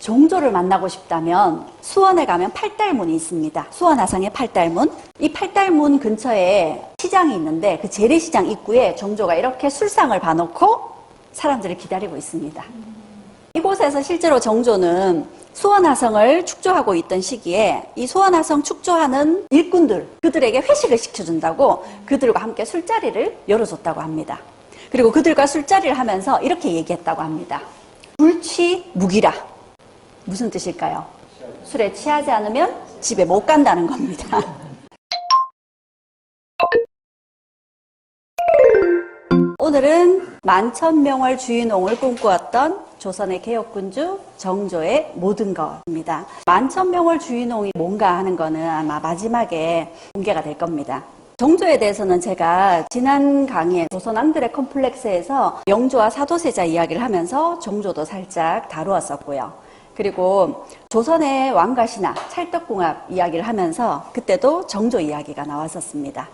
종조를 만나고 싶다면 수원에 가면 팔달문이 있습니다. 수원하성의 팔달문. 이 팔달문 근처에 시장이 있는데 그 재래시장 입구에 종조가 이렇게 술상을 봐놓고 사람들을 기다리고 있습니다. 이곳에서 실제로 정조는 수원하성을 축조하고 있던 시기에 이 수원하성 축조하는 일꾼들, 그들에게 회식을 시켜준다고 그들과 함께 술자리를 열어줬다고 합니다. 그리고 그들과 술자리를 하면서 이렇게 얘기했다고 합니다. 불취무기라. 무슨 뜻일까요? 술에 취하지 않으면 집에 못 간다는 겁니다. 오늘은 만천명월 주인홍을 꿈꾸었던 조선의 개혁군주 정조의 모든 것입니다. 만천명월 주인홍이 뭔가 하는 거는 아마 마지막에 공개가 될 겁니다. 정조에 대해서는 제가 지난 강의에 조선 왕들의 컴플렉스에서 영조와 사도세자 이야기를 하면서 정조도 살짝 다루었었고요. 그리고 조선의 왕가신화, 찰떡궁합 이야기를 하면서 그때도 정조 이야기가 나왔었습니다.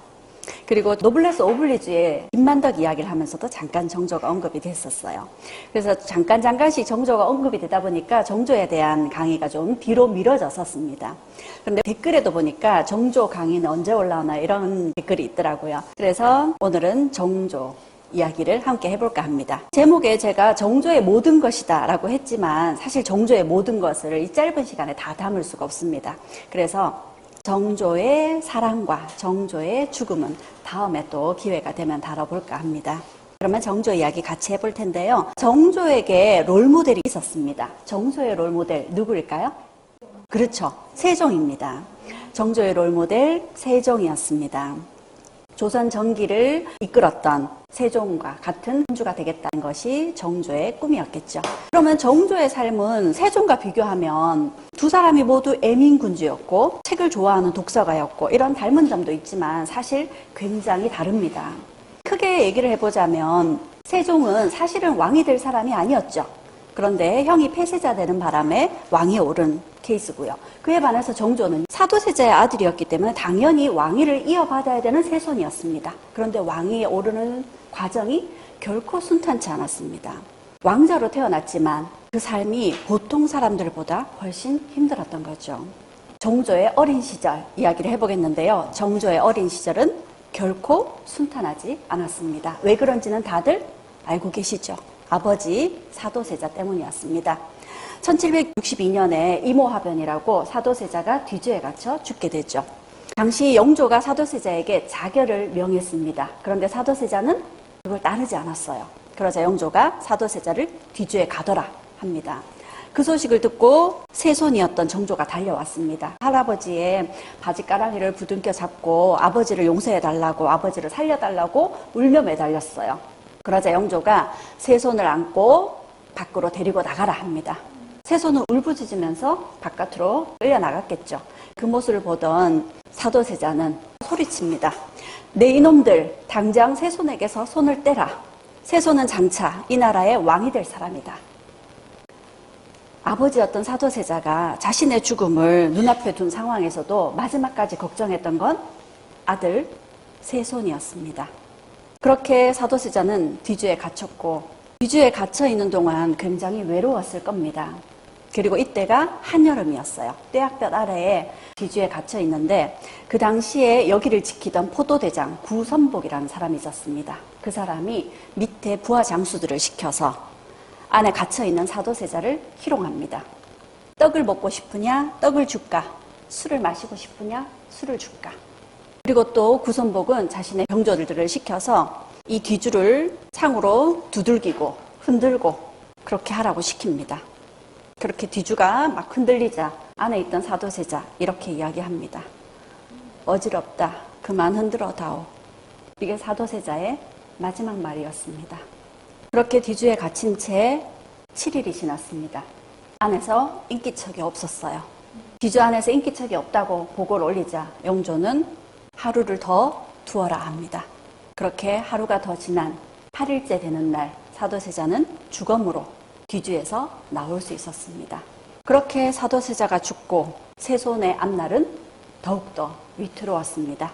그리고 노블레스 오블리주의 김만덕 이야기를 하면서도 잠깐 정조가 언급이 됐었어요. 그래서 잠깐씩 정조가 언급이 되다 보니까 정조에 대한 강의가 좀 뒤로 미뤄졌었습니다. 그런데 댓글에도 보니까 정조 강의는 언제 올라오나 이런 댓글이 있더라고요. 그래서 오늘은 정조 이야기를 함께 해볼까 합니다. 제목에 제가 정조의 모든 것이다 라고 했지만 사실 정조의 모든 것을 이 짧은 시간에 다 담을 수가 없습니다. 그래서 정조의 사랑과 정조의 죽음은 다음에 또 기회가 되면 다뤄볼까 합니다. 그러면 정조 이야기 같이 해볼 텐데요. 정조에게 롤모델이 있었습니다. 정조의 롤모델 누구일까요? 그렇죠. 세종입니다. 정조의 롤모델 세종이었습니다. 조선 전기를 이끌었던 세종과 같은 군주가 되겠다는 것이 정조의 꿈이었겠죠. 그러면 정조의 삶은 세종과 비교하면 두 사람이 모두 애민군주였고 책을 좋아하는 독서가였고 이런 닮은 점도 있지만 사실 굉장히 다릅니다. 크게 얘기를 해보자면 세종은 사실은 왕이 될 사람이 아니었죠. 그런데 형이 폐세자 되는 바람에 왕이 오른 케이스고요. 그에 반해서 정조는 사도세자의 아들이었기 때문에 당연히 왕위를 이어받아야 되는 세손이었습니다. 그런데 왕위에 오르는 과정이 결코 순탄치 않았습니다. 왕자로 태어났지만 그 삶이 보통 사람들보다 훨씬 힘들었던 거죠. 정조의 어린 시절 이야기를 해보겠는데요. 정조의 어린 시절은 결코 순탄하지 않았습니다. 왜 그런지는 다들 알고 계시죠? 아버지 사도세자 때문이었습니다. 1762년에 이모화변이라고 사도세자가 뒤주에 갇혀 죽게 되죠. 당시 영조가 사도세자에게 자결을 명했습니다. 그런데 사도세자는 그걸 따르지 않았어요. 그러자 영조가 사도세자를 뒤주에 가둬라 합니다. 그 소식을 듣고 세손이었던 정조가 달려왔습니다. 할아버지의 바지가랑이를 부둥켜 잡고 아버지를 용서해달라고, 아버지를 살려달라고 울며 매달렸어요. 그러자 영조가 세손을 안고 밖으로 데리고 나가라 합니다. 세손은 울부짖으면서 바깥으로 끌려나갔겠죠. 그 모습을 보던 사도세자는 소리칩니다. 내 이놈들 당장 세손에게서 손을 떼라. 세손은 장차 이 나라의 왕이 될 사람이다. 아버지였던 사도세자가 자신의 죽음을 눈앞에 둔 상황에서도 마지막까지 걱정했던 건 아들 세손이었습니다. 그렇게 사도세자는 뒤주에 갇혔고 뒤주에 갇혀있는 동안 굉장히 외로웠을 겁니다. 그리고 이때가 한여름이었어요. 떼약볕 아래에 뒤주에 갇혀있는데 그 당시에 여기를 지키던 포도대장 구선복이라는 사람이 있었습니다. 그 사람이 밑에 부하 장수들을 시켜서 안에 갇혀있는 사도세자를 희롱합니다. 떡을 먹고 싶으냐? 떡을 줄까? 술을 마시고 싶으냐? 술을 줄까? 그리고 또 구선복은 자신의 병조들을 시켜서 이 뒤주를 창으로 두들기고 흔들고 그렇게 하라고 시킵니다. 그렇게 뒤주가 막 흔들리자 안에 있던 사도세자 이렇게 이야기합니다. 어지럽다. 그만 흔들어 다오. 이게 사도세자의 마지막 말이었습니다. 그렇게 뒤주에 갇힌 채 7일이 지났습니다. 안에서 인기척이 없었어요. 뒤주 안에서 인기척이 없다고 보고를 올리자 영조는 하루를 더 두어라 합니다. 그렇게 하루가 더 지난 8일째 되는 날 사도세자는 주검으로 뒤주에서 나올 수 있었습니다. 그렇게 사도세자가 죽고 세손의 앞날은 더욱더 위태로웠습니다.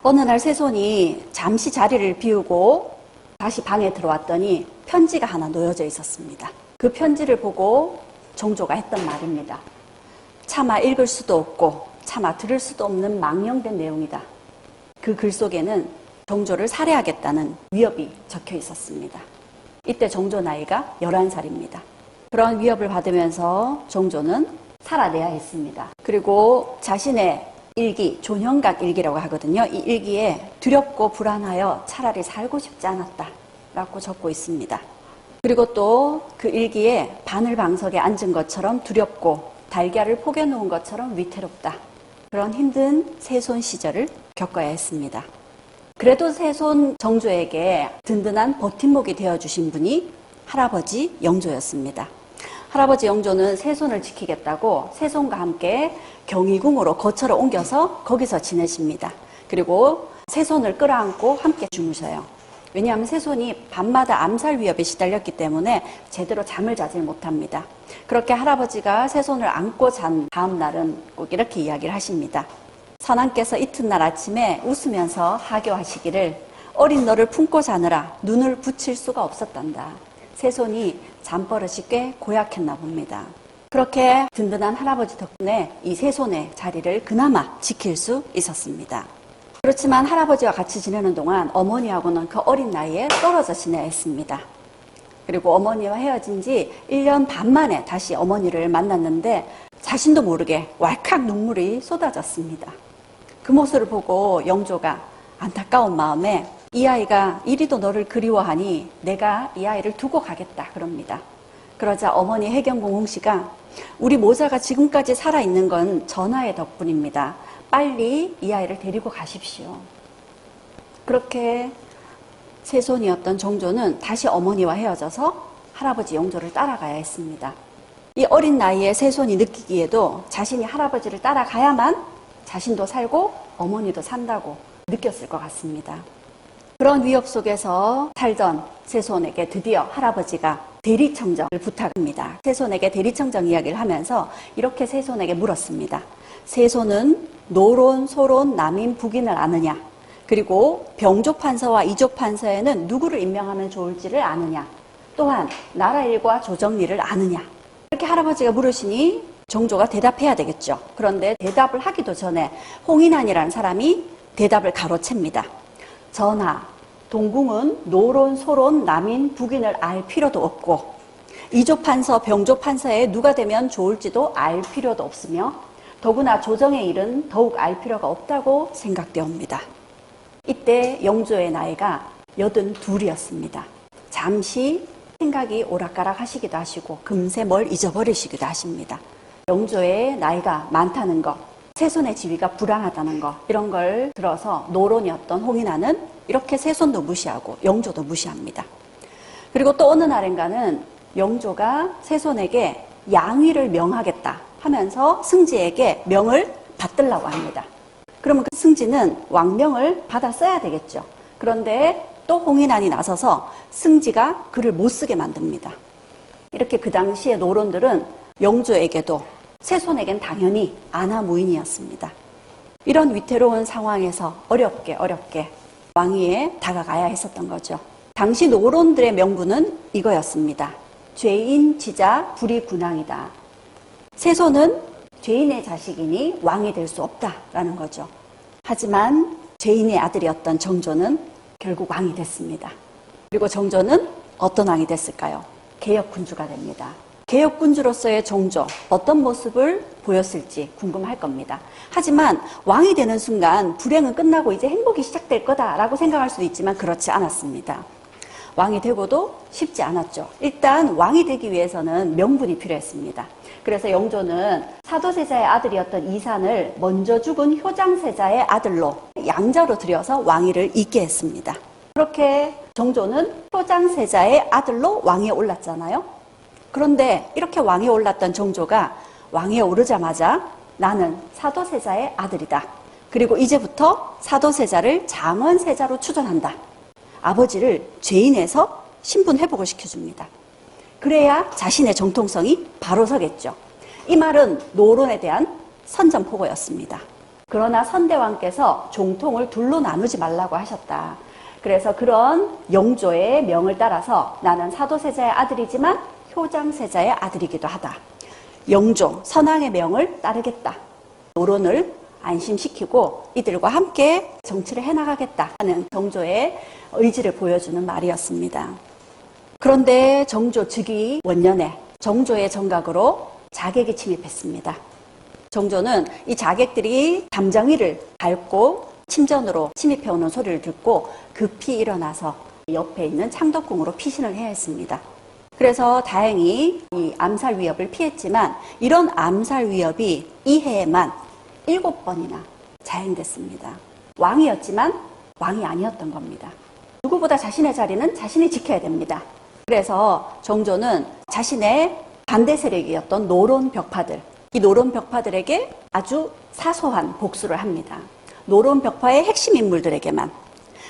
어느 날 세손이 잠시 자리를 비우고 다시 방에 들어왔더니 편지가 하나 놓여져 있었습니다. 그 편지를 보고 정조가 했던 말입니다. 차마 읽을 수도 없고 차마 들을 수도 없는 망령된 내용이다. 그 글 속에는 정조를 살해하겠다는 위협이 적혀 있었습니다. 이때 정조 나이가 11살입니다. 그런 위협을 받으면서 정조는 살아내야 했습니다. 그리고 자신의 일기, 존형각 일기라고 하거든요. 이 일기에 두렵고 불안하여 차라리 살고 싶지 않았다 라고 적고 있습니다. 그리고 또 그 일기에 바늘방석에 앉은 것처럼 두렵고 달걀을 포개놓은 것처럼 위태롭다. 그런 힘든 세손 시절을 겪어야 했습니다. 그래도 세손 정조에게 든든한 버팀목이 되어주신 분이 할아버지 영조였습니다. 할아버지 영조는 세손을 지키겠다고 세손과 함께 경희궁으로 거처를 옮겨서 거기서 지내십니다. 그리고 세손을 끌어안고 함께 주무셔요. 왜냐하면 세손이 밤마다 암살 위협에 시달렸기 때문에 제대로 잠을 자질 못합니다. 그렇게 할아버지가 세손을 안고 잔 다음 날은 꼭 이렇게 이야기를 하십니다. 선왕께서 이튿날 아침에 웃으면서 하교하시기를 어린 너를 품고 자느라 눈을 붙일 수가 없었단다. 세손이 잠버릇이 꽤 고약했나 봅니다. 그렇게 든든한 할아버지 덕분에 이 세손의 자리를 그나마 지킬 수 있었습니다. 그렇지만 할아버지와 같이 지내는 동안 어머니하고는 그 어린 나이에 떨어져 지내야 했습니다. 그리고 어머니와 헤어진 지 1년 반 만에 다시 어머니를 만났는데 자신도 모르게 왈칵 눈물이 쏟아졌습니다. 그 모습을 보고 영조가 안타까운 마음에 이 아이가 이리도 너를 그리워하니 내가 이 아이를 두고 가겠다 그럽니다. 그러자 어머니 해경궁 홍씨가 우리 모자가 지금까지 살아있는 건 전하의 덕분입니다. 빨리 이 아이를 데리고 가십시오. 그렇게 세손이었던 정조는 다시 어머니와 헤어져서 할아버지 영조를 따라가야 했습니다. 이 어린 나이에 세손이 느끼기에도 자신이 할아버지를 따라가야만 자신도 살고 어머니도 산다고 느꼈을 것 같습니다. 그런 위협 속에서 살던 세손에게 드디어 할아버지가 대리청정을 부탁합니다. 세손에게 대리청정 이야기를 하면서 이렇게 세손에게 물었습니다. 세손은 노론, 소론, 남인, 북인을 아느냐? 그리고 병조판서와 이조판서에는 누구를 임명하면 좋을지를 아느냐? 또한 나라 일과 조정일을 아느냐? 이렇게 할아버지가 물으시니 정조가 대답해야 되겠죠. 그런데 대답을 하기도 전에 홍인환이라는 사람이 대답을 가로챕니다. 전하, 동궁은 노론, 소론, 남인, 북인을 알 필요도 없고 이조판서, 병조판서에 누가 되면 좋을지도 알 필요도 없으며 더구나 조정의 일은 더욱 알 필요가 없다고 생각되옵니다. 이때 영조의 나이가 82이었습니다. 잠시 생각이 오락가락 하시기도 하시고 금세 뭘 잊어버리시기도 하십니다. 영조의 나이가 많다는 것, 세손의 지위가 불안하다는 것, 이런 걸 들어서 노론이었던 홍인환은 이렇게 세손도 무시하고 영조도 무시합니다. 그리고 또 어느 날인가는 영조가 세손에게 양위를 명하겠다 하면서 승지에게 명을 받들라고 합니다. 그러면 그 승지는 왕명을 받아 써야 되겠죠. 그런데 또 홍인환이 나서서 승지가 글을 못 쓰게 만듭니다. 이렇게 그 당시에 노론들은 영조에게도 세손에겐 당연히 아나무인이었습니다. 이런 위태로운 상황에서 어렵게 왕위에 다가가야 했었던 거죠. 당시 노론들의 명분은 이거였습니다. 죄인, 지자, 불이 군왕이다. 세손은 죄인의 자식이니 왕이 될 수 없다라는 거죠. 하지만 죄인의 아들이었던 정조는 결국 왕이 됐습니다. 그리고 정조는 어떤 왕이 됐을까요? 개혁군주가 됩니다. 개혁군주로서의 정조, 어떤 모습을 보였을지 궁금할 겁니다. 하지만 왕이 되는 순간 불행은 끝나고 이제 행복이 시작될 거다라고 생각할 수도 있지만 그렇지 않았습니다. 왕이 되고도 쉽지 않았죠. 일단 왕이 되기 위해서는 명분이 필요했습니다. 그래서 영조는 사도세자의 아들이었던 이산을 먼저 죽은 효장세자의 아들로 양자로 들여서 왕위를 잇게 했습니다. 그렇게 정조는 효장세자의 아들로 왕위에 올랐잖아요. 그런데 이렇게 왕위에 올랐던 정조가 왕위에 오르자마자 나는 사도세자의 아들이다. 그리고 이제부터 사도세자를 장원세자로 추존한다. 아버지를 죄인에서 신분 회복을 시켜줍니다. 그래야 자신의 정통성이 바로 서겠죠. 이 말은 노론에 대한 선전포고였습니다. 그러나 선대왕께서 종통을 둘로 나누지 말라고 하셨다. 그래서 그런 영조의 명을 따라서 나는 사도세자의 아들이지만 효장세자의 아들이기도 하다. 영조, 선왕의 명을 따르겠다. 노론을 안심시키고 이들과 함께 정치를 해나가겠다 하는 정조의 의지를 보여주는 말이었습니다. 그런데 정조 즉위 원년에 정조의 정각으로 자객이 침입했습니다. 정조는 이 자객들이 담장 위를 밟고 침전으로 침입해오는 소리를 듣고 급히 일어나서 옆에 있는 창덕궁으로 피신을 해야 했습니다. 그래서 다행히 이 암살 위협을 피했지만 이런 암살 위협이 이 해에만 7번이나 자행됐습니다. 왕이었지만 왕이 아니었던 겁니다. 누구보다 자신의 자리는 자신이 지켜야 됩니다. 그래서 정조는 자신의 반대 세력이었던 노론 벽파들, 이 노론 벽파들에게 아주 사소한 복수를 합니다. 노론 벽파의 핵심 인물들에게만,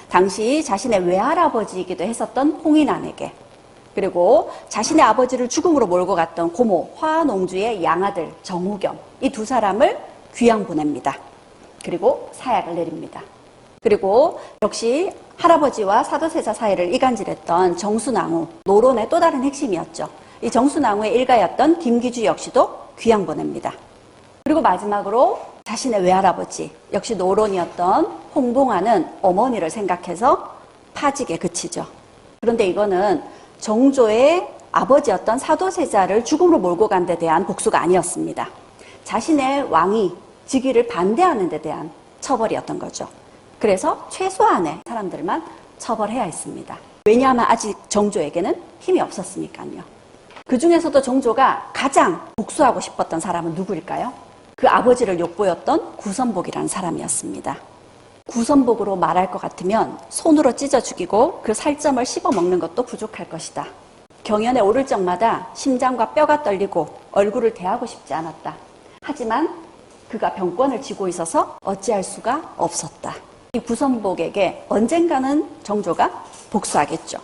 당시 자신의 외할아버지이기도 했었던 홍인환에게, 그리고 자신의 아버지를 죽음으로 몰고 갔던 고모 화농주의 양아들 정우겸, 이 두 사람을 귀양 보냅니다. 그리고 사약을 내립니다. 그리고 역시 할아버지와 사도세자 사이를 이간질했던 정순왕후, 노론의 또 다른 핵심이었죠. 이 정순왕후의 일가였던 김기주 역시도 귀양 보냅니다. 그리고 마지막으로 자신의 외할아버지, 역시 노론이었던 홍봉하는 어머니를 생각해서 파직에 그치죠. 그런데 이거는 정조의 아버지였던 사도세자를 죽음으로 몰고 간 데 대한 복수가 아니었습니다. 자신의 왕이 즉위를 반대하는 데 대한 처벌이었던 거죠. 그래서 최소한의 사람들만 처벌해야 했습니다. 왜냐하면 아직 정조에게는 힘이 없었으니까요. 그 중에서도 정조가 가장 복수하고 싶었던 사람은 누구일까요? 그 아버지를 욕보였던 구선복이라는 사람이었습니다. 구선복으로 말할 것 같으면 손으로 찢어 죽이고 그 살점을 씹어 먹는 것도 부족할 것이다. 경연에 오를 적마다 심장과 뼈가 떨리고 얼굴을 대하고 싶지 않았다. 하지만 그가 병권을 쥐고 있어서 어찌할 수가 없었다. 이 구선복에게 언젠가는 정조가 복수하겠죠.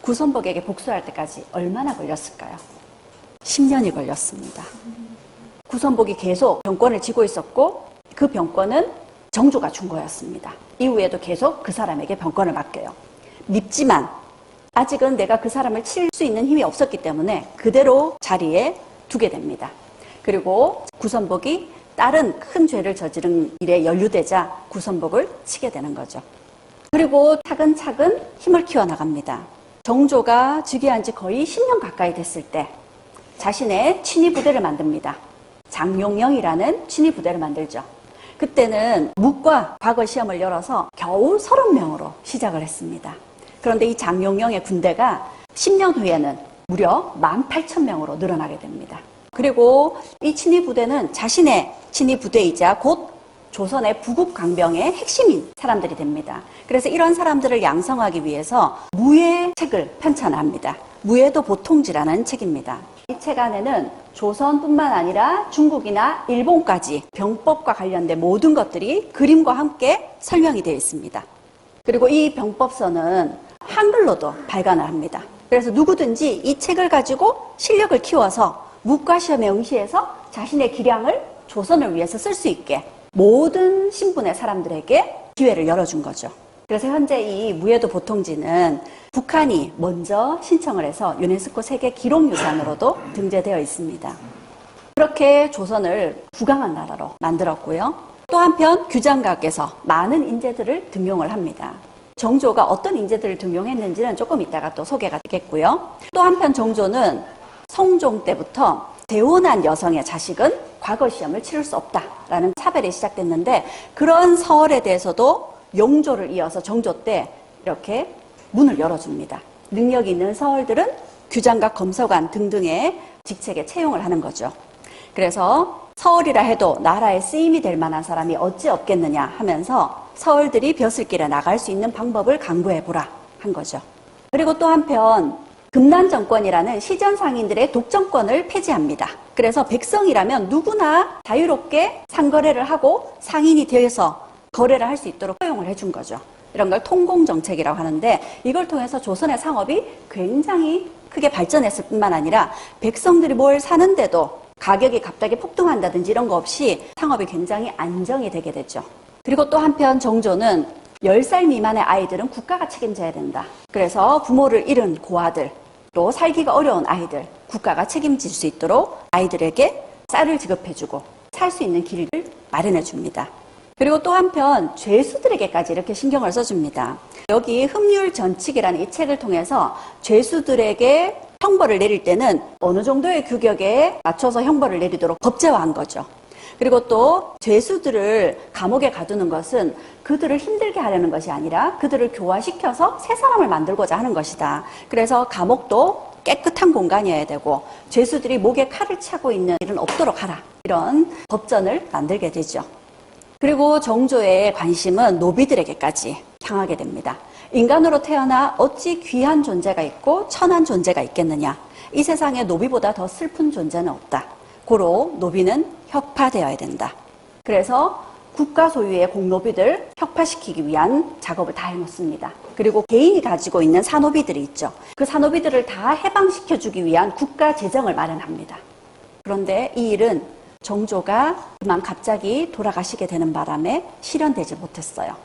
구선복에게 복수할 때까지 얼마나 걸렸을까요? 10년이 걸렸습니다. 구선복이 계속 병권을 쥐고 있었고 그 병권은 정조가 준 거였습니다. 이후에도 계속 그 사람에게 병권을 맡겨요. 밉지만 아직은 내가 그 사람을 칠 수 있는 힘이 없었기 때문에 그대로 자리에 두게 됩니다. 그리고 구선복이 다른 큰 죄를 저지른 일에 연루되자 구선복을 치게 되는 거죠. 그리고 차근차근 힘을 키워나갑니다. 정조가 즉위한 지 거의 10년 가까이 됐을 때 자신의 친위 부대를 만듭니다. 장용영이라는 친위 부대를 만들죠. 그때는 묵과 과거 시험을 열어서 겨우 30명으로 시작을 했습니다. 그런데 이 장용영의 군대가 10년 후에는 무려 18,000명으로 늘어나게 됩니다. 그리고 이 친위 부대는 자신의 친위 부대이자 곧 조선의 부국 강병의 핵심인 사람들이 됩니다. 그래서 이런 사람들을 양성하기 위해서 무예 책을 편찬합니다. 무예도 보통지라는 책입니다. 이 책 안에는 조선뿐만 아니라 중국이나 일본까지 병법과 관련된 모든 것들이 그림과 함께 설명이 되어 있습니다. 그리고 이 병법서는 한글로도 발간을 합니다. 그래서 누구든지 이 책을 가지고 실력을 키워서 묵과 시험에 응시해서 자신의 기량을 조선을 위해서 쓸 수 있게 모든 신분의 사람들에게 기회를 열어준 거죠. 그래서 현재 이 무예도 보통지는 북한이 먼저 신청을 해서 유네스코 세계 기록유산으로도 등재되어 있습니다. 그렇게 조선을 부강한 나라로 만들었고요. 또 한편 규장각에서 많은 인재들을 등용을 합니다. 정조가 어떤 인재들을 등용했는지는 조금 이따가 또 소개가 되겠고요. 또 한편 정조는 성종 때부터 재혼한 여성의 자식은 과거 시험을 치를 수 없다라는 차별이 시작됐는데 그런 서얼에 대해서도 영조를 이어서 정조 때 이렇게 문을 열어줍니다. 능력 있는 서얼들은 규장각 검서관 등등의 직책에 채용을 하는 거죠. 그래서 서얼이라 해도 나라에 쓰임이 될 만한 사람이 어찌 없겠느냐 하면서 서얼들이 벼슬길에 나갈 수 있는 방법을 강구해보라 한 거죠. 그리고 또 한편 금난정권이라는 시전 상인들의 독점권을 폐지합니다. 그래서 백성이라면 누구나 자유롭게 상거래를 하고 상인이 되어서 거래를 할 수 있도록 허용을 해준 거죠. 이런 걸 통공정책이라고 하는데 이걸 통해서 조선의 상업이 굉장히 크게 발전했을 뿐만 아니라 백성들이 뭘 사는데도 가격이 갑자기 폭등한다든지 이런 거 없이 상업이 굉장히 안정이 되게 되죠. 그리고 또 한편 정조는 10살 미만의 아이들은 국가가 책임져야 된다. 그래서 부모를 잃은 고아들, 또 살기가 어려운 아이들, 국가가 책임질 수 있도록 아이들에게 쌀을 지급해주고 살 수 있는 길을 마련해줍니다. 그리고 또 한편 죄수들에게까지 이렇게 신경을 써줍니다. 여기 흡률전칙이라는 이 책을 통해서 죄수들에게 형벌을 내릴 때는 어느 정도의 규격에 맞춰서 형벌을 내리도록 법제화한 거죠. 그리고 또 죄수들을 감옥에 가두는 것은 그들을 힘들게 하려는 것이 아니라 그들을 교화시켜서 새 사람을 만들고자 하는 것이다. 그래서 감옥도 깨끗한 공간이어야 되고 죄수들이 목에 칼을 차고 있는 일은 없도록 하라. 이런 법전을 만들게 되죠. 그리고 정조의 관심은 노비들에게까지 향하게 됩니다. 인간으로 태어나 어찌 귀한 존재가 있고 천한 존재가 있겠느냐. 이 세상에 노비보다 더 슬픈 존재는 없다. 고로 노비는 혁파되어야 된다. 그래서 국가 소유의 공노비들 혁파시키기 위한 작업을 다 해놓습니다. 그리고 개인이 가지고 있는 산노비들이 있죠. 그 산노비들을 다 해방시켜주기 위한 국가 재정을 마련합니다. 그런데 이 일은 정조가 그만 갑자기 돌아가시게 되는 바람에 실현되지 못했어요.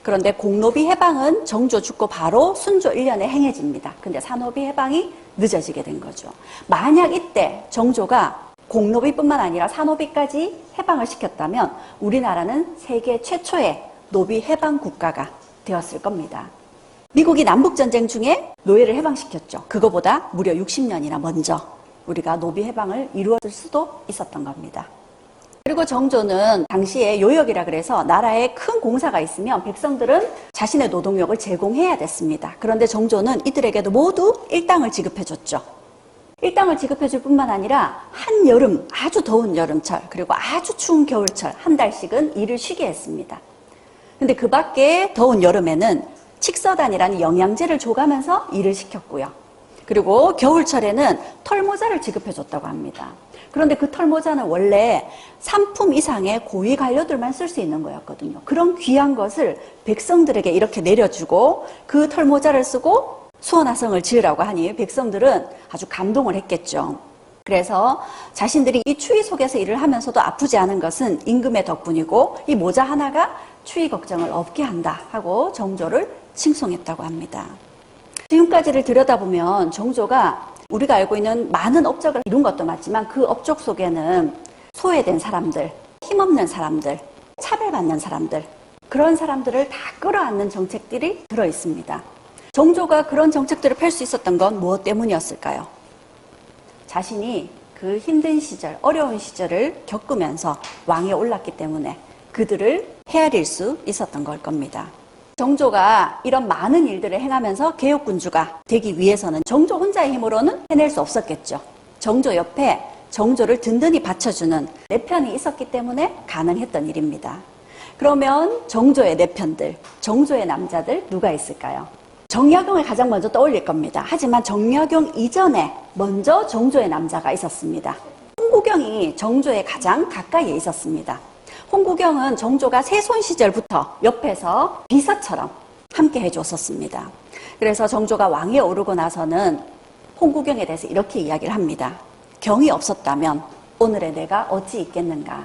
그런데 공노비 해방은 정조 죽고 바로 순조 1년에 행해집니다. 근데 산노비 해방이 늦어지게 된 거죠. 만약 이때 정조가 공노비뿐만 아니라 산노비까지 해방을 시켰다면 우리나라는 세계 최초의 노비 해방 국가가 되었을 겁니다. 미국이 남북전쟁 중에 노예를 해방시켰죠. 그거보다 무려 60년이나 먼저 우리가 노비 해방을 이루었을 수도 있었던 겁니다. 그리고 정조는 당시에 요역이라 그래서 나라에 큰 공사가 있으면 백성들은 자신의 노동력을 제공해야 됐습니다. 그런데 정조는 이들에게도 모두 일당을 지급해줬죠. 일당을 지급해줄 뿐만 아니라 한여름, 아주 더운 여름철, 그리고 아주 추운 겨울철 한 달씩은 일을 쉬게 했습니다. 근데 그 밖에 더운 여름에는 칙서단이라는 영양제를 줘가면서 일을 시켰고요. 그리고 겨울철에는 털모자를 지급해줬다고 합니다. 그런데 그 털모자는 원래 3품 이상의 고위 관료들만 쓸 수 있는 거였거든요. 그런 귀한 것을 백성들에게 이렇게 내려주고 그 털모자를 쓰고 수원화성을 지으라고 하니 백성들은 아주 감동을 했겠죠. 그래서 자신들이 이 추위 속에서 일을 하면서도 아프지 않은 것은 임금의 덕분이고 이 모자 하나가 추위 걱정을 없게 한다 하고 정조를 칭송했다고 합니다. 지금까지를 들여다보면 정조가 우리가 알고 있는 많은 업적을 이룬 것도 맞지만 그 업적 속에는 소외된 사람들, 힘없는 사람들, 차별받는 사람들, 그런 사람들을 다 끌어안는 정책들이 들어있습니다. 정조가 그런 정책들을 펼 수 있었던 건 무엇 때문이었을까요? 자신이 그 힘든 시절, 어려운 시절을 겪으면서 왕에 올랐기 때문에 그들을 헤아릴 수 있었던 걸 겁니다. 정조가 이런 많은 일들을 행하면서 개혁군주가 되기 위해서는 정조 혼자의 힘으로는 해낼 수 없었겠죠. 정조 옆에 정조를 든든히 받쳐주는 내편이 있었기 때문에 가능했던 일입니다. 그러면 정조의 내편들, 정조의 남자들 누가 있을까요? 정약용을 가장 먼저 떠올릴 겁니다. 하지만 정약용 이전에 먼저 정조의 남자가 있었습니다. 홍구경이 정조의 가장 가까이에 있었습니다. 홍구경은 정조가 세손 시절부터 옆에서 비서처럼 함께 해줬었습니다. 그래서 정조가 왕위에 오르고 나서는 홍구경에 대해서 이렇게 이야기를 합니다. 경이 없었다면 오늘의 내가 어찌 있겠는가.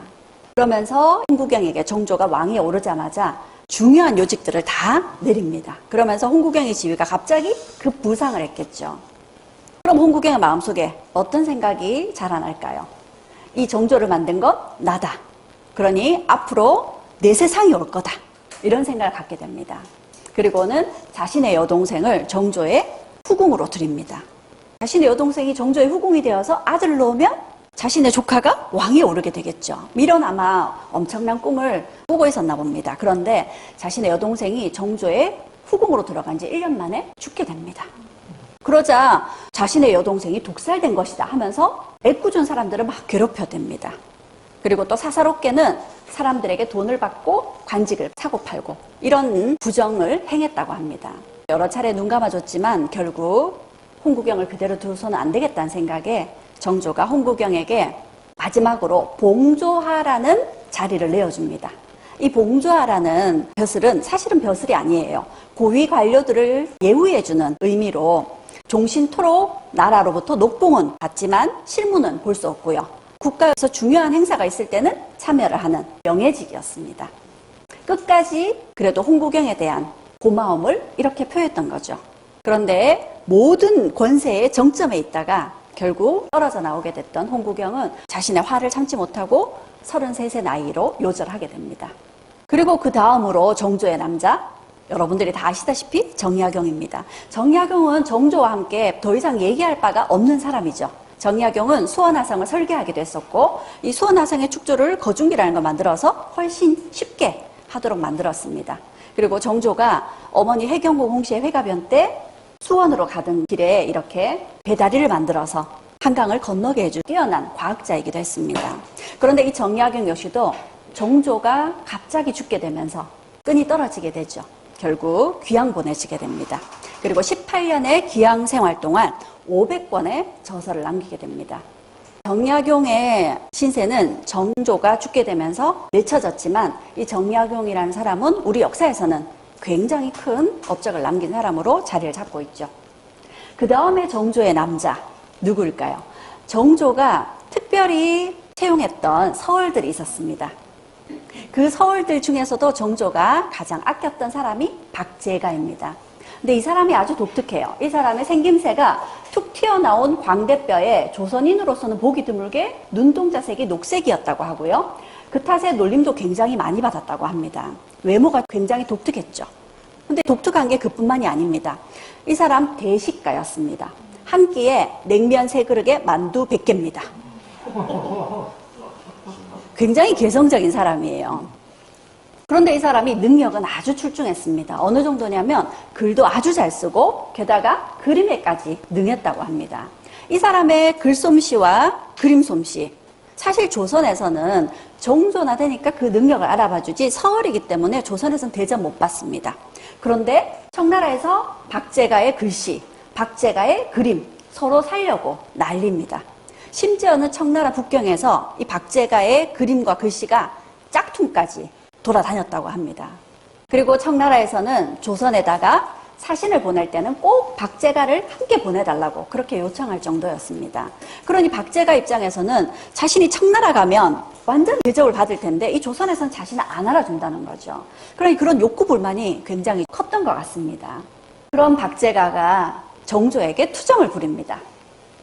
그러면서 홍구경에게 정조가 왕위에 오르자마자 중요한 요직들을 다 내립니다. 그러면서 홍구경의 지위가 갑자기 급부상을 했겠죠. 그럼 홍구경의 마음속에 어떤 생각이 자라날까요? 이 정조를 만든 건 나다. 그러니 앞으로 내 세상이 올 거다. 이런 생각을 갖게 됩니다. 그리고는 자신의 여동생을 정조의 후궁으로 드립니다. 자신의 여동생이 정조의 후궁이 되어서 아들을 놓으면 자신의 조카가 왕위에 오르게 되겠죠. 이런 아마 엄청난 꿈을 꾸고 있었나 봅니다. 그런데 자신의 여동생이 정조의 후궁으로 들어간 지 1년 만에 죽게 됩니다. 그러자 자신의 여동생이 독살된 것이다 하면서 애꿎은 사람들을 막 괴롭혀댑니다. 그리고 또 사사롭게는 사람들에게 돈을 받고 관직을 사고 팔고 이런 부정을 행했다고 합니다. 여러 차례 눈 감아줬지만 결국 홍구경을 그대로 두고서는 안 되겠다는 생각에 정조가 홍구경에게 마지막으로 봉조하라는 자리를 내어줍니다. 이 봉조하라는 벼슬은 사실은 벼슬이 아니에요. 고위 관료들을 예우해주는 의미로 종신토록 나라로부터 녹봉은 받지만 실무는 볼 수 없고요. 국가에서 중요한 행사가 있을 때는 참여를 하는 명예직이었습니다. 끝까지 그래도 홍구경에 대한 고마움을 이렇게 표했던 거죠. 그런데 모든 권세의 정점에 있다가 결국 떨어져 나오게 됐던 홍구경은 자신의 화를 참지 못하고 33세 나이로 요절하게 됩니다. 그리고 그 다음으로 정조의 남자, 여러분들이 다 아시다시피 정약용입니다. 정약용은 정조와 함께 더 이상 얘기할 바가 없는 사람이죠. 정약용은 수원화성을 설계하기도 했었고 이 수원화성의 축조를 거중기라는 걸 만들어서 훨씬 쉽게 하도록 만들었습니다. 그리고 정조가 어머니 해경궁 홍씨의 회가변 때 수원으로 가던 길에 이렇게 배다리를 만들어서 한강을 건너게 해준 뛰어난 과학자이기도 했습니다. 그런데 이 정약용 역시도 정조가 갑자기 죽게 되면서 끈이 떨어지게 되죠. 결국 귀양 보내지게 됩니다. 그리고 18년의 귀양 생활 동안 500권의 저서를 남기게 됩니다. 정약용의 신세는 정조가 죽게 되면서 맺혀졌지만 이 정약용이라는 사람은 우리 역사에서는 굉장히 큰 업적을 남긴 사람으로 자리를 잡고 있죠. 그 다음에 정조의 남자 누구일까요? 정조가 특별히 채용했던 서얼들이 있었습니다. 그 서얼들 중에서도 정조가 가장 아꼈던 사람이 박제가입니다. 근데 이 사람이 아주 독특해요. 이 사람의 생김새가 툭 튀어나온 광대뼈에 조선인으로서는 보기 드물게 눈동자색이 녹색이었다고 하고요. 그 탓에 놀림도 굉장히 많이 받았다고 합니다. 외모가 굉장히 독특했죠. 근데 독특한 게 그뿐만이 아닙니다. 이 사람 대식가였습니다. 한 끼에 냉면 3그릇에 만두 100개입니다. 굉장히 개성적인 사람이에요. 그런데 이 사람이 능력은 아주 출중했습니다. 어느 정도냐면 글도 아주 잘 쓰고 게다가 그림에까지 능했다고 합니다. 이 사람의 글솜씨와 그림솜씨, 사실 조선에서는 정조나 되니까 그 능력을 알아봐주지 서얼이기 때문에 조선에서는 대접 못 받습니다. 그런데 청나라에서 박제가의 글씨, 박제가의 그림 서로 살려고 난립니다. 심지어는 청나라 북경에서 이 박제가의 그림과 글씨가 짝퉁까지 돌아다녔다고 합니다. 그리고 청나라에서는 조선에다가 사신을 보낼 때는 꼭 박제가를 함께 보내달라고 그렇게 요청할 정도였습니다. 그러니 박제가 입장에서는 자신이 청나라 가면 완전 대접을 받을 텐데 이 조선에서는 자신을 안 알아준다는 거죠. 그러니 그런 욕구 불만이 굉장히 컸던 것 같습니다. 그런 박제가가 정조에게 투정을 부립니다.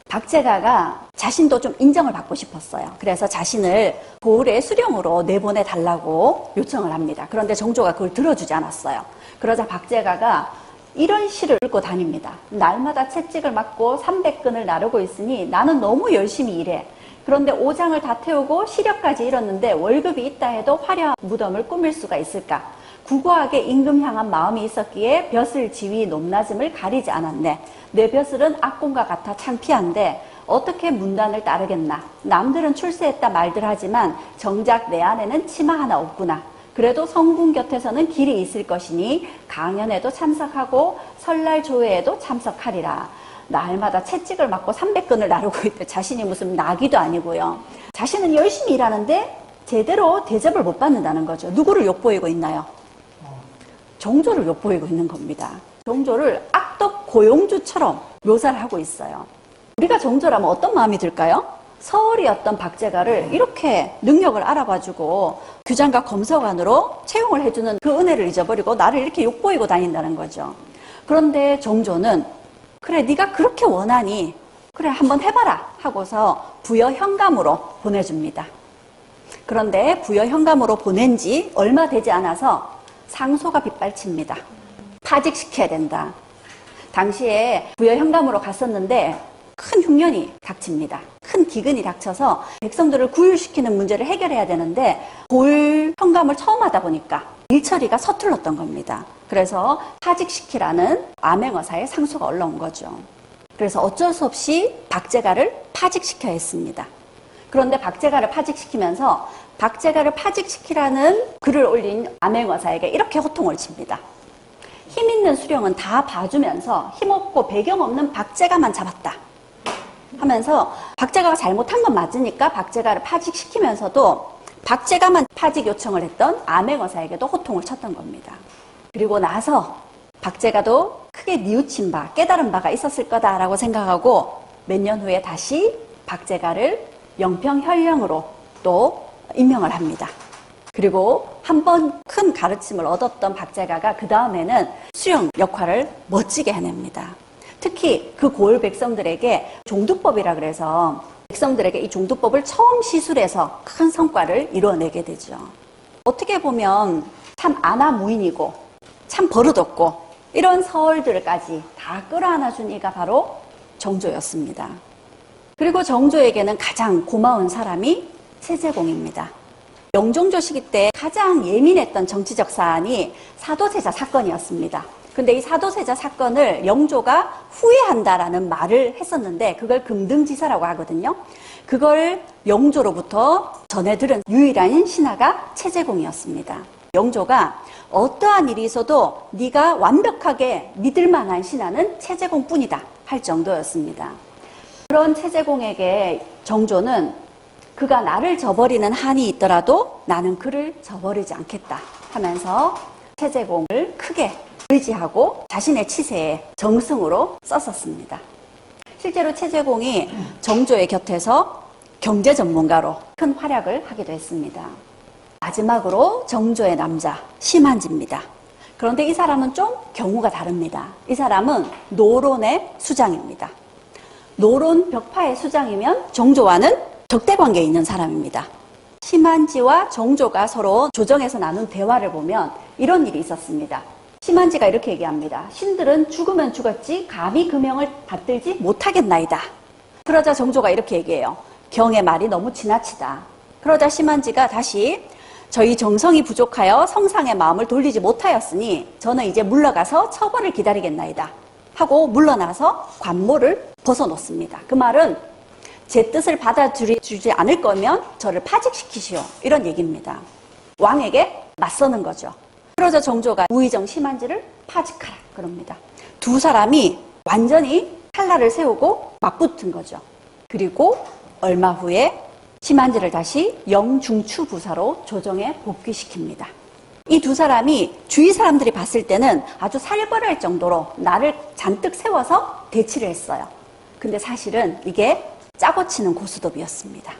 박제가가 자신도 좀 인정을 받고 싶었어요. 그래서 자신을 고을의 수령으로 내보내달라고 요청을 합니다. 그런데 정조가 그걸 들어주지 않았어요. 그러자 박제가가 이런 시를 읽고 다닙니다. 날마다 채찍을 맞고 300근을 나르고 있으니 나는 너무 열심히 일해. 그런데 오장을 다 태우고 시력까지 잃었는데 월급이 있다 해도 화려한 무덤을 꾸밀 수가 있을까? 구구하게 임금 향한 마음이 있었기에 벼슬 지위 높낮음을 가리지 않았네. 내 벼슬은 악공과 같아 창피한데 어떻게 문단을 따르겠나. 남들은 출세했다 말들 하지만 정작 내 안에는 치마 하나 없구나. 그래도 성군 곁에서는 길이 있을 것이니 강연에도 참석하고 설날 조회에도 참석하리라. 날마다 채찍을 맞고 300근을 나르고 있대. 자신이 무슨 나기도 아니고요. 자신은 열심히 일하는데 제대로 대접을 못 받는다는 거죠. 누구를 욕보이고 있나요? 정조를 욕보이고 있는 겁니다. 정조를 악덕 고용주처럼 묘사를 하고 있어요. 우리가 정조라면 어떤 마음이 들까요? 서얼이었던 박제가를 이렇게 능력을 알아봐주고 규장과 검서관으로 채용을 해주는 그 은혜를 잊어버리고 나를 이렇게 욕보이고 다닌다는 거죠. 그런데 정조는 그래 네가 그렇게 원하니 그래 한번 해봐라 하고서 부여 현감으로 보내줍니다. 그런데 부여 현감으로 보낸 지 얼마 되지 않아서 상소가 빗발칩니다. 파직시켜야 된다. 당시에 부여 현감으로 갔었는데 큰 흉년이 닥칩니다. 큰 기근이 닥쳐서 백성들을 구휼시키는 문제를 해결해야 되는데 고을 현감을 처음 하다 보니까 일처리가 서툴렀던 겁니다. 그래서 파직시키라는 암행어사의 상소가 올라온 거죠. 그래서 어쩔 수 없이 박제가를 파직시켜야 했습니다. 그런데 박제가를 파직시키면서 박제가를 파직시키라는 글을 올린 암행어사에게 이렇게 호통을 칩니다. 힘 있는 수령은 다 봐주면서 힘없고 배경 없는 박제가만 잡았다 하면서 박제가가 잘못한 건 맞으니까 박제가를 파직시키면서도 박제가만 파직 요청을 했던 암행어사에게도 호통을 쳤던 겁니다. 그리고 나서 박제가도 크게 뉘우친 바, 깨달은 바가 있었을 거다라고 생각하고 몇 년 후에 다시 박제가를 영평현령으로 또 임명을 합니다. 그리고 한 번 큰 가르침을 얻었던 박제가가 그 다음에는 수령 역할을 멋지게 해냅니다. 특히 그 고을 백성들에게 종두법이라 그래서 백성들에게 이 종두법을 처음 시술해서 큰 성과를 이루어내게 되죠. 어떻게 보면 참 안하무인이고 참 버릇없고 이런 서얼들까지 다 끌어안아준 이가 바로 정조였습니다. 그리고 정조에게는 가장 고마운 사람이 세제공입니다. 영종조 시기 때 가장 예민했던 정치적 사안이 사도세자 사건이었습니다. 근데 이 사도세자 사건을 영조가 후회한다라는 말을 했었는데 그걸 금등지사라고 하거든요. 그걸 영조로부터 전해 들은 유일한 신하가 최재공이었습니다. 영조가 어떠한 일이 있어도 네가 완벽하게 믿을 만한 신하는 최재공뿐이다 할 정도였습니다. 그런 최재공에게 정조는 그가 나를 저버리는 한이 있더라도 나는 그를 저버리지 않겠다 하면서 최재공을 크게 의지하고 자신의 치세에 정승으로 썼었습니다. 실제로 최재공이 정조의 곁에서 경제 전문가로 큰 활약을 하기도 했습니다. 마지막으로 정조의 남자 심한지입니다. 그런데 이 사람은 좀 경우가 다릅니다. 이 사람은 노론의 수장입니다. 노론 벽파의 수장이면 정조와는 적대관계에 있는 사람입니다. 심한지와 정조가 서로 조정에서 나눈 대화를 보면 이런 일이 있었습니다. 심한지가 이렇게 얘기합니다. 신들은 죽으면 죽었지 감히 그 명을 받들지 못하겠나이다. 그러자 정조가 이렇게 얘기해요. 경의 말이 너무 지나치다. 그러자 심한지가 다시 저희 정성이 부족하여 성상의 마음을 돌리지 못하였으니 저는 이제 물러가서 처벌을 기다리겠나이다 하고 물러나서 관모를 벗어놓습니다. 그 말은 제 뜻을 받아주지 않을 거면 저를 파직시키시오 이런 얘기입니다. 왕에게 맞서는 거죠. 그러자 정조가 우의정 심한지를 파직하라 그럽니다. 두 사람이 완전히 칼날을 세우고 맞붙은 거죠. 그리고 얼마 후에 심한지를 다시 영중추부사로 조정에 복귀시킵니다. 이 두 사람이 주위 사람들이 봤을 때는 아주 살벌할 정도로 나를 잔뜩 세워서 대치를 했어요. 근데 사실은 이게 짜고 치는 고스톱이었습니다.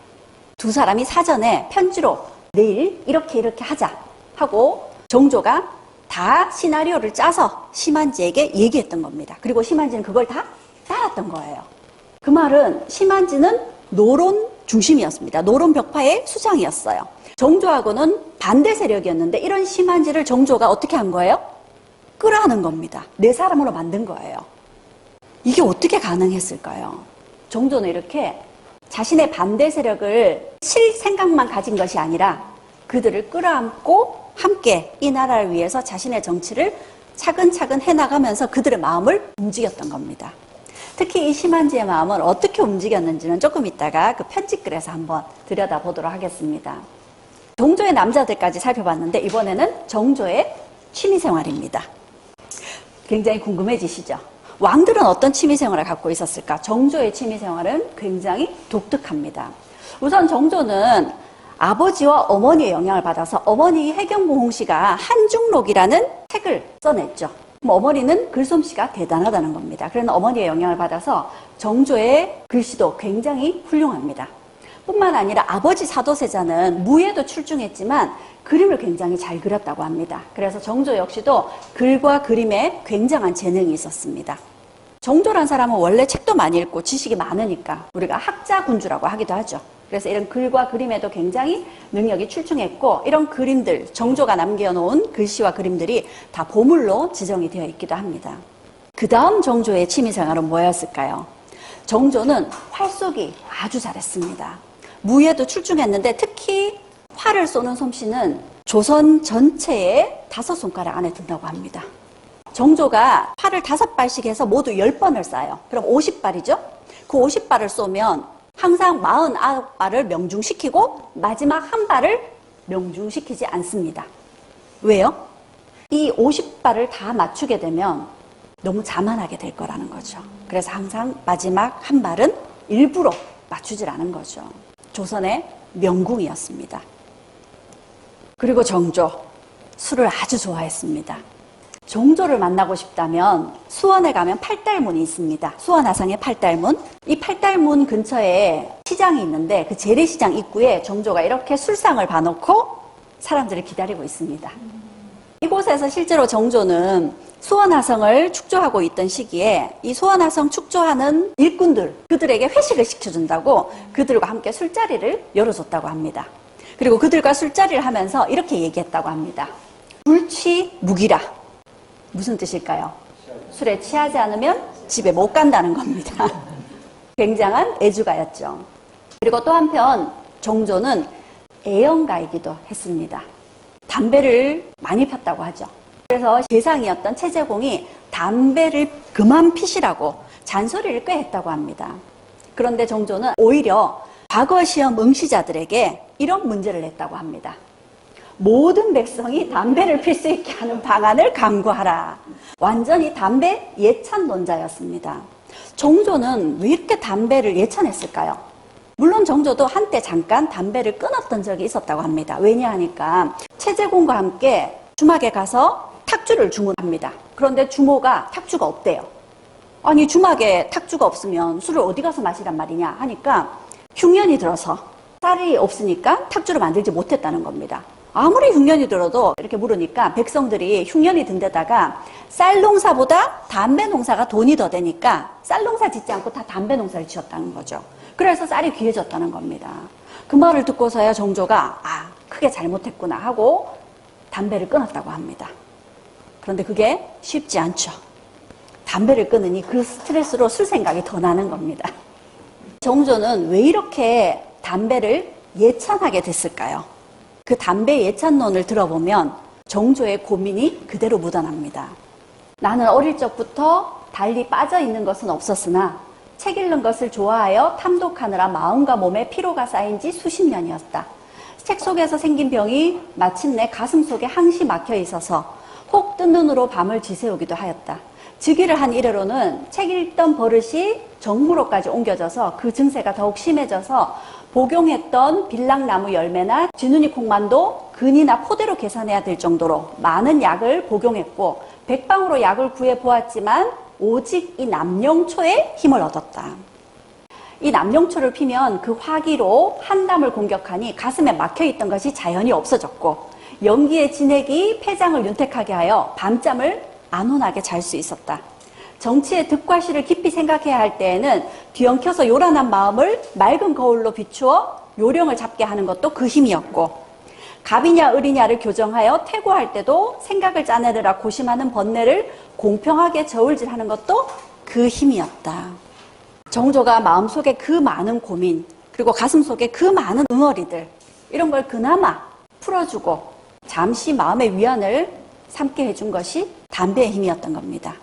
두 사람이 사전에 편지로 내일 이렇게 하자 하고 정조가 다 시나리오를 짜서 심한지에게 얘기했던 겁니다. 그리고 심한지는 그걸 다 따랐던 거예요. 그 말은 심한지는 노론 중심이었습니다. 노론 벽파의 수장이었어요. 정조하고는 반대 세력이었는데 이런 심한지를 정조가 어떻게 한 거예요? 끌어안은 겁니다. 내 사람으로 만든 거예요. 이게 어떻게 가능했을까요? 정조는 이렇게 자신의 반대 세력을 칠 생각만 가진 것이 아니라 그들을 끌어안고 함께 이 나라를 위해서 자신의 정치를 차근차근 해나가면서 그들의 마음을 움직였던 겁니다. 특히 이 심한지의 마음을 어떻게 움직였는지는 조금 이따가 그 편집글에서 한번 들여다보도록 하겠습니다. 정조의 남자들까지 살펴봤는데 이번에는 정조의 취미생활입니다. 굉장히 궁금해지시죠? 왕들은 어떤 취미생활을 갖고 있었을까? 정조의 취미생활은 굉장히 독특합니다. 우선 정조는 아버지와 어머니의 영향을 받아서 어머니 해경궁 씨가 한중록이라는 책을 써냈죠. 어머니는 글솜씨가 대단하다는 겁니다. 그래서 어머니의 영향을 받아서 정조의 글씨도 굉장히 훌륭합니다. 뿐만 아니라 아버지 사도세자는 무예도 출중했지만 그림을 굉장히 잘 그렸다고 합니다. 그래서 정조 역시도 글과 그림에 굉장한 재능이 있었습니다. 정조란 사람은 원래 책도 많이 읽고 지식이 많으니까 우리가 학자군주라고 하기도 하죠. 그래서 이런 글과 그림에도 굉장히 능력이 출중했고 이런 그림들, 정조가 남겨놓은 글씨와 그림들이 다 보물로 지정이 되어 있기도 합니다. 그 다음 정조의 취미생활은 뭐였을까요? 정조는 활 쏘기 아주 잘했습니다. 무예도 출중했는데 특히 활을 쏘는 솜씨는 조선 전체의 5손가락 안에 든다고 합니다. 정조가 활을 5발씩 해서 모두 10번을 쏴요. 그럼 50발이죠? 그 50발을 쏘면 항상 49발을 명중시키고 마지막 한 발을 명중시키지 않습니다. 왜요? 이 50발을 다 맞추게 되면 너무 자만하게 될 거라는 거죠. 그래서 항상 마지막 한 발은 일부러 맞추질 않은 거죠. 조선의 명궁이었습니다. 그리고 정조, 술을 아주 좋아했습니다. 정조를 만나고 싶다면 수원에 가면 팔달문이 있습니다. 수원하상의 팔달문. 이 팔달문 근처에 시장이 있는데 그 재래시장 입구에 정조가 이렇게 술상을 봐놓고 사람들을 기다리고 있습니다. 이곳에서 실제로 정조는 수원화성을 축조하고 있던 시기에 이 수원화성 축조하는 일꾼들, 그들에게 회식을 시켜준다고 그들과 함께 술자리를 열어줬다고 합니다. 그리고 그들과 술자리를 하면서 이렇게 얘기했다고 합니다. 불취무기라. 무슨 뜻일까요? 술에 취하지 않으면 집에 못 간다는 겁니다. 굉장한 애주가였죠. 그리고 또 한편 정조는 애연가이기도 했습니다. 담배를 많이 폈다고 하죠. 그래서 재상이었던 최재공이 담배를 그만 피시라고 잔소리를 꽤 했다고 합니다. 그런데 정조는 오히려 과거 시험 응시자들에게 이런 문제를 냈다고 합니다. 모든 백성이 담배를 필 수 있게 하는 방안을 강구하라. 완전히 담배 예찬론자였습니다. 정조는 왜 이렇게 담배를 예찬했을까요? 물론 정조도 한때 잠깐 담배를 끊었던 적이 있었다고 합니다. 왜냐하니까 최재공과 함께 주막에 가서 탁주를 주문합니다. 그런데 주모가 탁주가 없대요. 아니 주막에 탁주가 없으면 술을 어디 가서 마시란 말이냐 하니까 흉년이 들어서 쌀이 없으니까 탁주를 만들지 못했다는 겁니다. 아무리 흉년이 들어도 이렇게 물으니까 백성들이 흉년이 든 데다가 쌀 농사보다 담배 농사가 돈이 더 되니까 쌀 농사 짓지 않고 다 담배 농사를 지었다는 거죠. 그래서 쌀이 귀해졌다는 겁니다. 그 말을 듣고서야 정조가 크게 잘못했구나 하고 담배를 끊었다고 합니다. 그런데 그게 쉽지 않죠. 담배를 끊으니 그 스트레스로 술 생각이 더 나는 겁니다. 정조는 왜 이렇게 담배를 예찬하게 됐을까요? 그 담배 예찬론을 들어보면 정조의 고민이 그대로 묻어납니다. 나는 어릴 적부터 달리 빠져 있는 것은 없었으나 책 읽는 것을 좋아하여 탐독하느라 마음과 몸에 피로가 쌓인 지 수십 년이었다. 책 속에서 생긴 병이 마침내 가슴 속에 항시 막혀 있어서 혹 뜬 눈으로 밤을 지새우기도 하였다. 즉위를 한 이래로는 책 읽던 버릇이 정무로까지 옮겨져서 그 증세가 더욱 심해져서 복용했던 빌랑나무 열매나 쥐눈이 콩만도 근이나 포대로 계산해야 될 정도로 많은 약을 복용했고 백방으로 약을 구해 보았지만 오직 이 남룡초에 힘을 얻었다. 이 남룡초를 피면 그 화기로 한담을 공격하니 가슴에 막혀있던 것이 자연히 없어졌고 연기의 진액이 폐장을 윤택하게 하여 밤잠을 안온하게 잘 수 있었다. 정치의 득과 실을 깊이 생각해야 할 때에는 뒤엉켜서 요란한 마음을 맑은 거울로 비추어 요령을 잡게 하는 것도 그 힘이었고 갑이냐 을이냐를 교정하여 퇴고할 때도 생각을 짜내느라 고심하는 번뇌를 공평하게 저울질하는 것도 그 힘이었다. 정조가 마음속에 그 많은 고민 그리고 가슴속에 그 많은 응어리들 이런 걸 그나마 풀어주고 잠시 마음의 위안을 삼게 해준 것이 담배의 힘이었던 겁니다.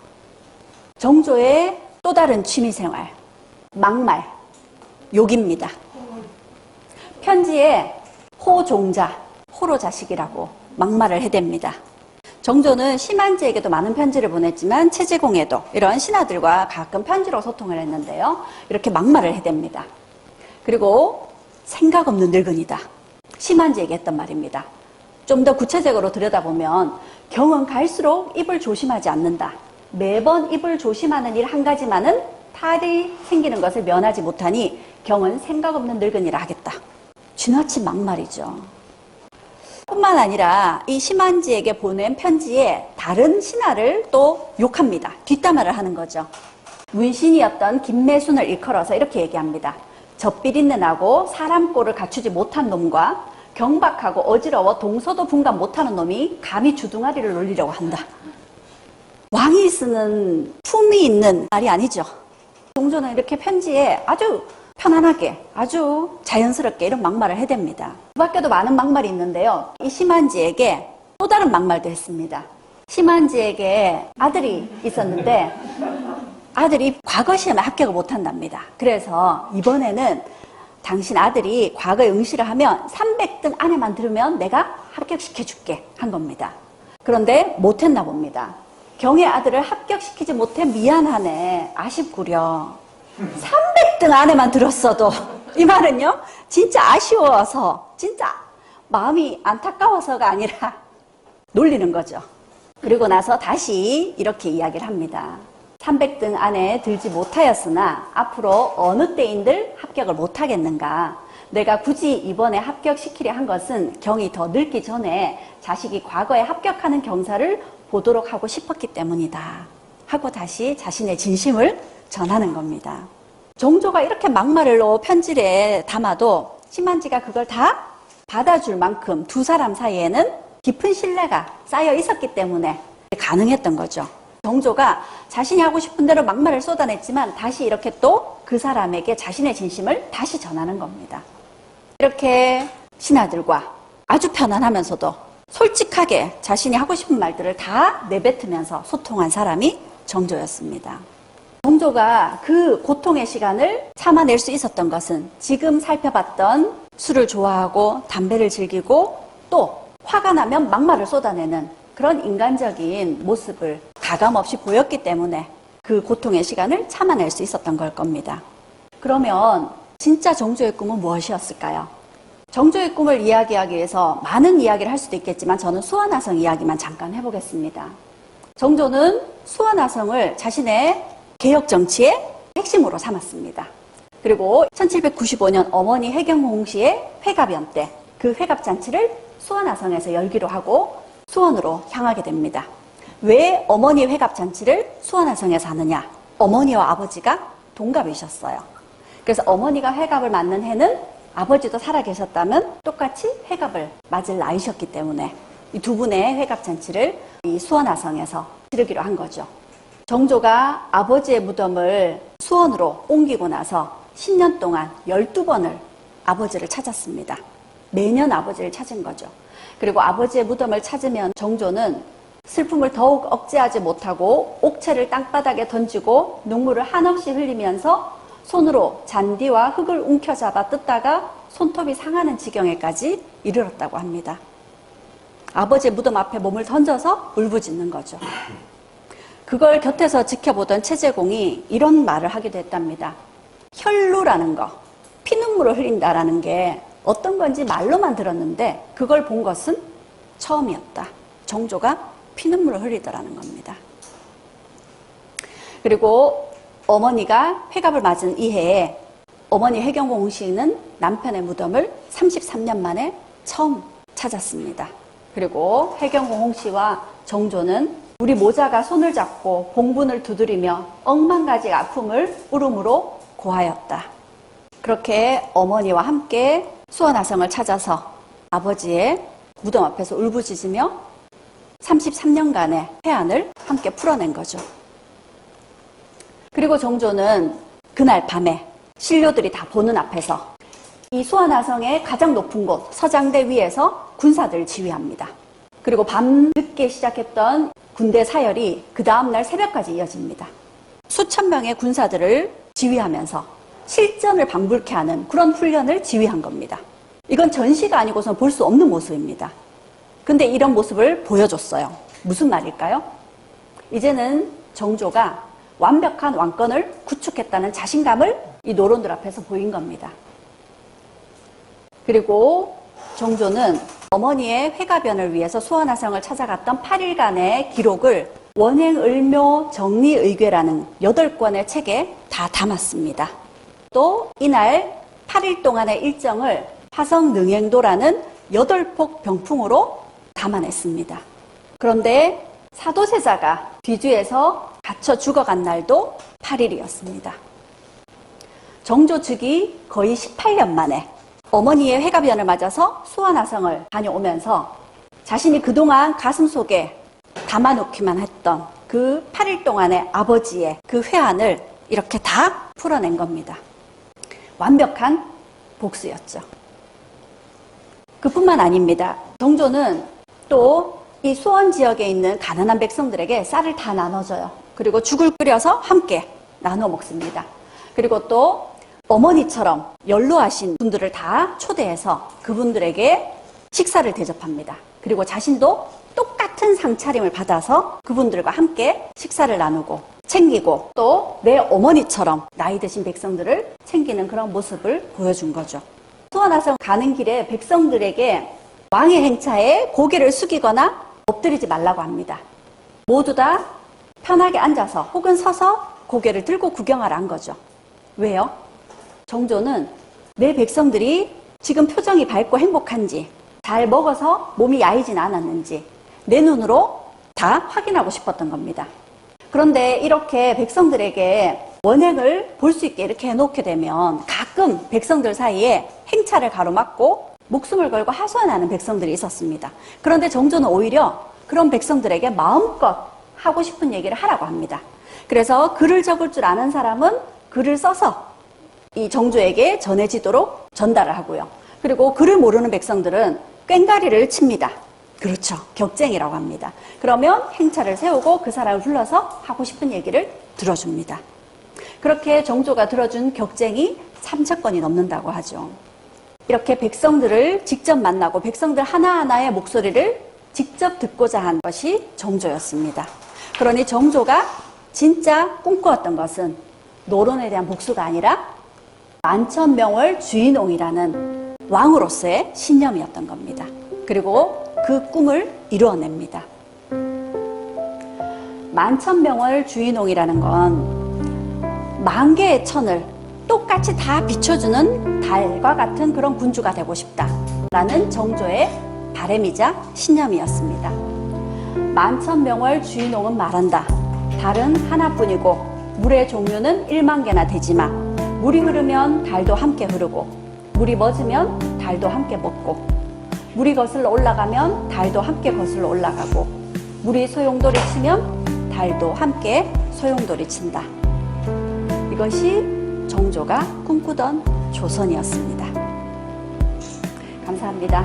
정조의 또 다른 취미생활, 막말, 욕입니다. 편지에 호종자, 호로 자식이라고 막말을 해댑니다. 정조는 심한지에게도 많은 편지를 보냈지만 최재공에도 이런 신하들과 가끔 편지로 소통을 했는데요. 이렇게 막말을 해댑니다. 그리고 생각 없는 늙은이다. 심한지에게 했던 말입니다. 좀 더 구체적으로 들여다보면 경은 갈수록 입을 조심하지 않는다. 매번 입을 조심하는 일 한 가지만은 탈이 생기는 것을 면하지 못하니 경은 생각 없는 늙은이라 하겠다. 지나친 막말이죠. 뿐만 아니라 이 심한지에게 보낸 편지에 다른 신하를 또 욕합니다. 뒷담화를 하는 거죠. 문신이었던 김매순을 일컬어서 이렇게 얘기합니다. 젖비린내 나고 사람 꼴을 갖추지 못한 놈과 경박하고 어지러워 동서도 분간 못하는 놈이 감히 주둥아리를 놀리려고 한다. 왕이 쓰는 품이 있는 말이 아니죠. 정조는 이렇게 편지에 아주 편안하게 아주 자연스럽게 이런 막말을 해댑니다. 그 밖에도 많은 막말이 있는데요. 이 심한지에게 또 다른 막말도 했습니다. 심한지에게 아들이 있었는데 아들이 과거 시험에 합격을 못한답니다. 그래서 이번에는 당신 아들이 과거에 응시를 하면 300등 안에만 들으면 내가 합격시켜줄게 한 겁니다. 그런데 못했나 봅니다. 경의 아들을 합격시키지 못해 미안하네, 아쉽구려. 300등 안에만 들었어도 이 말은요 진짜 아쉬워서 진짜 마음이 안타까워서가 아니라 놀리는 거죠. 그리고 나서 다시 이렇게 이야기를 합니다. 300등 안에 들지 못하였으나 앞으로 어느 때인들 합격을 못하겠는가. 내가 굳이 이번에 합격시키려 한 것은 경이 더 늙기 전에 자식이 과거에 합격하는 경사를 보도록 하고 싶었기 때문이다 하고 다시 자신의 진심을 전하는 겁니다. 정조가 이렇게 막말로 편지에 담아도 심한지가 그걸 다 받아줄 만큼 두 사람 사이에는 깊은 신뢰가 쌓여 있었기 때문에 가능했던 거죠. 정조가 자신이 하고 싶은 대로 막말을 쏟아냈지만 다시 이렇게 또 그 사람에게 자신의 진심을 다시 전하는 겁니다. 이렇게 신하들과 아주 편안하면서도 솔직하게 자신이 하고 싶은 말들을 다 내뱉으면서 소통한 사람이 정조였습니다. 정조가 그 고통의 시간을 참아낼 수 있었던 것은 지금 살펴봤던 술을 좋아하고 담배를 즐기고 또 화가 나면 막말을 쏟아내는 그런 인간적인 모습을 가감없이 보였기 때문에 그 고통의 시간을 참아낼 수 있었던 걸 겁니다. 그러면 진짜 정조의 꿈은 무엇이었을까요? 정조의 꿈을 이야기하기 위해서 많은 이야기를 할 수도 있겠지만 저는 수원화성 이야기만 잠깐 해보겠습니다. 정조는 수원화성을 자신의 개혁 정치의 핵심으로 삼았습니다. 그리고 1795년 어머니 해경공 씨의 회갑연 때 그 회갑잔치를 수원화성에서 열기로 하고 수원으로 향하게 됩니다. 왜 어머니 회갑잔치를 수원화성에서 하느냐? 어머니와 아버지가 동갑이셨어요. 그래서 어머니가 회갑을 맞는 해는 아버지도 살아계셨다면 똑같이 회갑을 맞을 나이셨기 때문에 이 두 분의 회갑잔치를 이 수원화성에서 치르기로 한 거죠. 정조가 아버지의 무덤을 수원으로 옮기고 나서 10년 동안 12번을 아버지를 찾았습니다. 매년 아버지를 찾은 거죠. 그리고 아버지의 무덤을 찾으면 정조는 슬픔을 더욱 억제하지 못하고 옥체를 땅바닥에 던지고 눈물을 한없이 흘리면서 손으로 잔디와 흙을 움켜잡아 뜯다가 손톱이 상하는 지경에까지 이르렀다고 합니다. 아버지의 무덤 앞에 몸을 던져서 울부짖는 거죠. 그걸 곁에서 지켜보던 최재공이 이런 말을 하기도 했답니다. 혈루라는 거, 피눈물을 흘린다라는 게 어떤 건지 말로만 들었는데 그걸 본 것은 처음이었다. 정조가 피눈물을 흘리더라는 겁니다. 그리고 어머니가 회갑을 맞은 이 해에 어머니 해경공 씨는 남편의 무덤을 33년 만에 처음 찾았습니다. 그리고 해경공 씨와 정조는 우리 모자가 손을 잡고 봉분을 두드리며 억만가지 아픔을 울음으로 고하였다. 그렇게 어머니와 함께 수원화성을 찾아서 아버지의 무덤 앞에서 울부짖으며 33년간의 해안을 함께 풀어낸 거죠. 그리고 정조는 그날 밤에 신료들이 다 보는 앞에서 이 수원화성의 가장 높은 곳 서장대 위에서 군사들을 지휘합니다. 그리고 밤 늦게 시작했던 군대 사열이 그 다음날 새벽까지 이어집니다. 수천 명의 군사들을 지휘하면서 실전을 방불케 하는 그런 훈련을 지휘한 겁니다. 이건 전시가 아니고서는 볼 수 없는 모습입니다. 근데 이런 모습을 보여줬어요. 무슨 말일까요? 이제는 정조가 완벽한 왕권을 구축했다는 자신감을 이 노론들 앞에서 보인 겁니다. 그리고 정조는 어머니의 회가변을 위해서 수원화성을 찾아갔던 8일간의 기록을 원행을묘 정리의궤라는 8권의 책에 다 담았습니다. 또 이날 8일 동안의 일정을 화성능행도라는 8폭 병풍으로 담아냈습니다. 그런데 사도세자가 뒤주에서 갇혀 죽어간 날도 8일이었습니다. 정조 즉위 거의 18년 만에 어머니의 회가변을 맞아서 수원화성을 다녀오면서 자신이 그동안 가슴속에 담아놓기만 했던 그 8일 동안의 아버지의 그 회한을 이렇게 다 풀어낸 겁니다. 완벽한 복수였죠. 그뿐만 아닙니다. 정조는 또 이 수원 지역에 있는 가난한 백성들에게 쌀을 다 나눠줘요. 그리고 죽을 끓여서 함께 나눠 먹습니다. 그리고 또 어머니처럼 연로하신 분들을 다 초대해서 그분들에게 식사를 대접합니다. 그리고 자신도 똑같은 상차림을 받아서 그분들과 함께 식사를 나누고 챙기고 또 내 어머니처럼 나이 드신 백성들을 챙기는 그런 모습을 보여준 거죠. 수원화성 가는 길에 백성들에게 왕의 행차에 고개를 숙이거나 엎드리지 말라고 합니다. 모두 다 편하게 앉아서 혹은 서서 고개를 들고 구경하라는 거죠. 왜요? 정조는 내 백성들이 지금 표정이 밝고 행복한지, 잘 먹어서 몸이 야이진 않았는지 내 눈으로 다 확인하고 싶었던 겁니다. 그런데 이렇게 백성들에게 원행을 볼 수 있게 이렇게 해놓게 되면 가끔 백성들 사이에 행차를 가로막고 목숨을 걸고 하소연하는 백성들이 있었습니다. 그런데 정조는 오히려 그런 백성들에게 마음껏 하고 싶은 얘기를 하라고 합니다. 그래서 글을 적을 줄 아는 사람은 글을 써서 이 정조에게 전해지도록 전달을 하고요. 그리고 글을 모르는 백성들은 꽹가리를 칩니다. 그렇죠. 격쟁이라고 합니다. 그러면 행차를 세우고 그 사람을 불러서 하고 싶은 얘기를 들어줍니다. 그렇게 정조가 들어준 격쟁이 3,000건이 넘는다고 하죠. 이렇게 백성들을 직접 만나고 백성들 하나하나의 목소리를 직접 듣고자 한 것이 정조였습니다. 그러니 정조가 진짜 꿈꾸었던 것은 노론에 대한 복수가 아니라 만천명월 주인홍이라는 왕으로서의 신념이었던 겁니다. 그리고 그 꿈을 이루어냅니다. 만천명월 주인홍이라는 건 만 개의 천을 똑같이 다 비춰주는 달과 같은 그런 군주가 되고 싶다라는 정조의 바람이자 신념이었습니다. 만천명월 주인홍은 말한다. 달은 하나뿐이고 물의 종류는 1만 개나 되지만 물이 흐르면 달도 함께 흐르고 물이 멎으면 달도 함께 멎고 물이 거슬러 올라가면 달도 함께 거슬러 올라가고 물이 소용돌이 치면 달도 함께 소용돌이 친다. 이것이 정조가 꿈꾸던 조선이었습니다. 감사합니다.